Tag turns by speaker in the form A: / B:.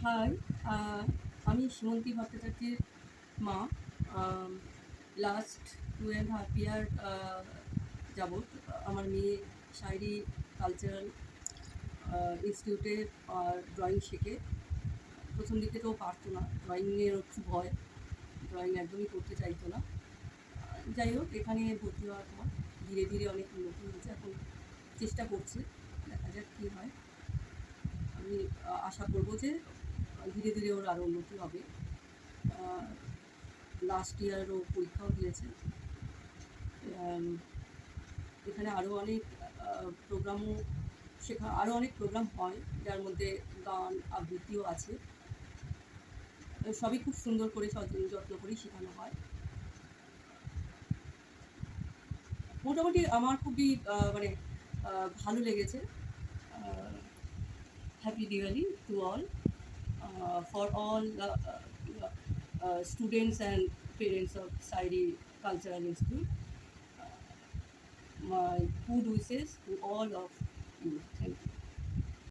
A: High, আমি সুমন্তী ভট্টাচার্যের মা। লাস্ট 2.5 ইয়ার যাবৎ আমার মেয়ে শায়রি কালচারাল ইনস্টিটিউটে ড্রয়িং শেখে। প্রথম দিকে তো ও পারতো না, ড্রয়িংয়ের একটু ভয়, ড্রয়িং একদমই করতে চাইতো না। যাই হোক, এখানে ভর্তি হওয়ার পর ধীরে ধীরে অনেক উন্নতি হয়েছে। এখন চেষ্টা করছে, দেখা যাক কী হয়। আমি আশা করবো যে ধীরে ধীরে ওর আরও উন্নতি হবে। লাস্ট ইয়ার ও পরীক্ষাও দিয়েছে। এখানে আরও অনেক প্রোগ্রামও আরও অনেক প্রোগ্রাম হয়, যার মধ্যে গান আবৃত্তিও আছে। সবই খুব সুন্দর করে যত্ন করেই শেখানো হয়। মোটামুটি আমার খুবই মানে ভালো লেগেছে। Happy Diwali to all, for all students and parents of Sairi Cultural Institute. My good wishes to all of you. Thank you.